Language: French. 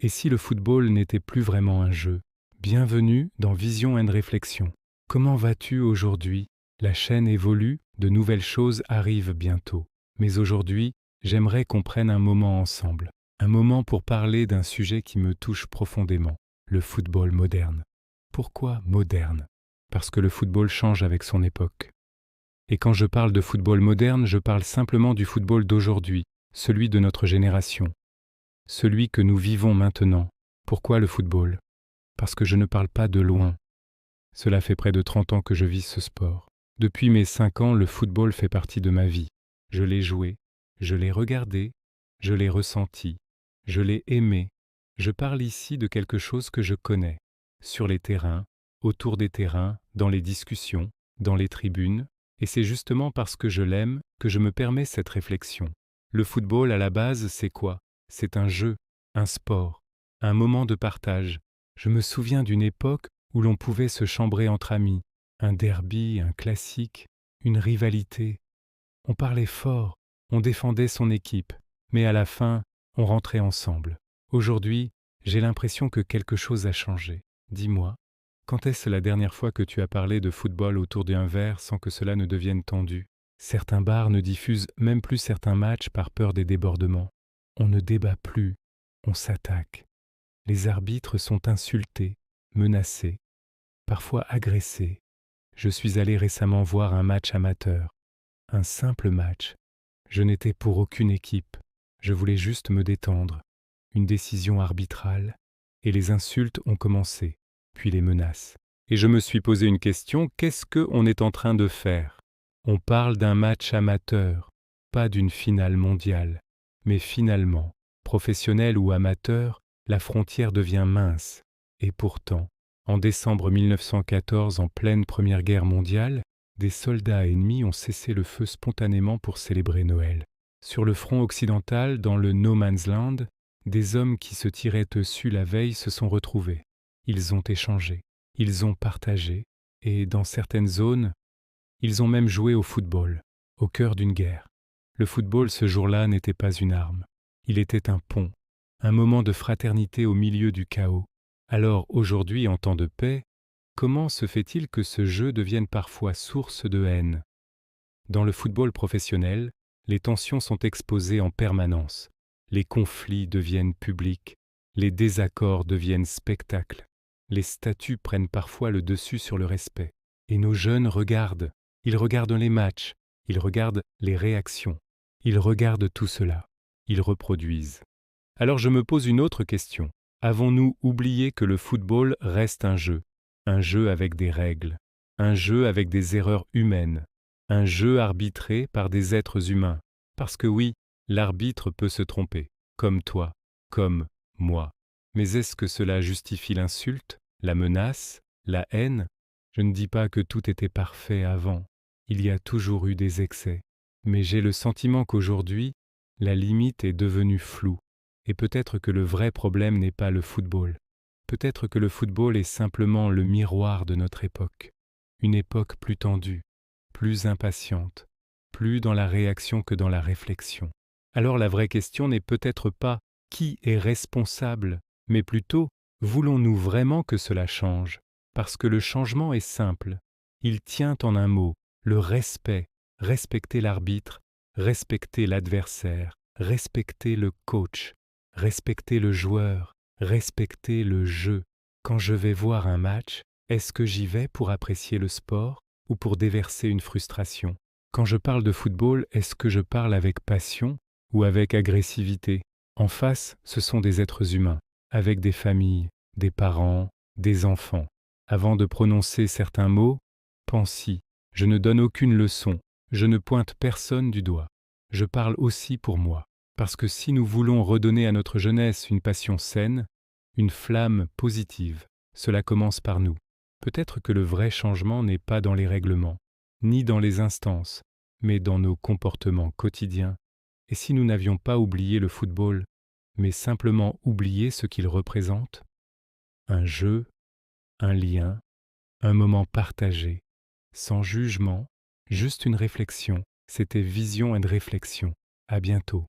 Et si le football n'était plus vraiment un jeu? Bienvenue dans Vision and Réflexion. Comment vas-tu aujourd'hui? La chaîne évolue, de nouvelles choses arrivent bientôt. Mais aujourd'hui, j'aimerais qu'on prenne un moment ensemble. Un moment pour parler d'un sujet qui me touche profondément, le football moderne. Pourquoi moderne? Parce que le football change avec son époque. Et quand je parle de football moderne, je parle simplement du football d'aujourd'hui, celui de notre génération, celui que nous vivons maintenant. Pourquoi le football? Parce que je ne parle pas de loin. Cela fait près de 30 ans que je vis ce sport. Depuis mes 5 ans, le football fait partie de ma vie. Je l'ai joué, je l'ai regardé, je l'ai ressenti, je l'ai aimé. Je parle ici de quelque chose que je connais, sur les terrains, autour des terrains, dans les discussions, dans les tribunes, et c'est justement parce que je l'aime que je me permets cette réflexion. Le football, à la base, c'est quoi? C'est un jeu, un sport, un moment de partage. Je me souviens d'une époque où l'on pouvait se chambrer entre amis, un derby, un classique, une rivalité. On parlait fort, on défendait son équipe, mais à la fin, on rentrait ensemble. Aujourd'hui, j'ai l'impression que quelque chose a changé. Dis-moi, quand est-ce la dernière fois que tu as parlé de football autour d'un verre sans que cela ne devienne tendu? Certains bars ne diffusent même plus certains matchs par peur des débordements. On ne débat plus, on s'attaque. Les arbitres sont insultés, menacés, parfois agressés. Je suis allé récemment voir un match amateur, un simple match. Je n'étais pour aucune équipe, je voulais juste me détendre. Une décision arbitrale, et les insultes ont commencé, puis les menaces. Et je me suis posé une question, qu'est-ce qu'on est en train de faire? On parle d'un match amateur, pas d'une finale mondiale. Mais finalement, professionnel ou amateur, la frontière devient mince. Et pourtant, en décembre 1914, en pleine Première Guerre mondiale, des soldats ennemis ont cessé le feu spontanément pour célébrer Noël. Sur le front occidental, dans le No Man's Land, des hommes qui se tiraient dessus la veille se sont retrouvés. Ils ont échangé, ils ont partagé, et dans certaines zones, ils ont même joué au football, au cœur d'une guerre. Le football ce jour-là n'était pas une arme, il était un pont, un moment de fraternité au milieu du chaos. Alors aujourd'hui, en temps de paix, comment se fait-il que ce jeu devienne parfois source de haine? Dans le football professionnel, les tensions sont exposées en permanence. Les conflits deviennent publics, les désaccords deviennent spectacles. Les statuts prennent parfois le dessus sur le respect. Et nos jeunes regardent. Ils regardent les matchs, ils regardent les réactions, ils regardent tout cela, ils reproduisent. Alors je me pose une autre question. Avons-nous oublié que le football reste un jeu avec des règles, un jeu avec des erreurs humaines, un jeu arbitré par des êtres humains? Parce que oui, l'arbitre peut se tromper, comme toi, comme moi. Mais est-ce que cela justifie l'insulte, la menace, la haine? Je ne dis pas que tout était parfait avant. Il y a toujours eu des excès. Mais j'ai le sentiment qu'aujourd'hui, la limite est devenue floue. Et peut-être que le vrai problème n'est pas le football. Peut-être que le football est simplement le miroir de notre époque. Une époque plus tendue, plus impatiente, plus dans la réaction que dans la réflexion. Alors la vraie question n'est peut-être pas qui est responsable, mais plutôt voulons-nous vraiment que cela change? Parce que le changement est simple. Il tient en un mot, le respect, respecter l'arbitre, respecter l'adversaire, respecter le coach, respecter le joueur, respecter le jeu. Quand je vais voir un match, est-ce que j'y vais pour apprécier le sport ou pour déverser une frustration? Quand je parle de football, est-ce que je parle avec passion ou avec agressivité? En face, ce sont des êtres humains, avec des familles, des parents, des enfants. Avant de prononcer certains mots, pense-y. Je ne donne aucune leçon, je ne pointe personne du doigt. Je parle aussi pour moi. Parce que si nous voulons redonner à notre jeunesse une passion saine, une flamme positive, cela commence par nous. Peut-être que le vrai changement n'est pas dans les règlements, ni dans les instances, mais dans nos comportements quotidiens. Et si nous n'avions pas oublié le football, mais simplement oublié ce qu'il représente? Un jeu, un lien, un moment partagé, sans jugement, juste une réflexion. C'était Vision and Réflexion. À bientôt.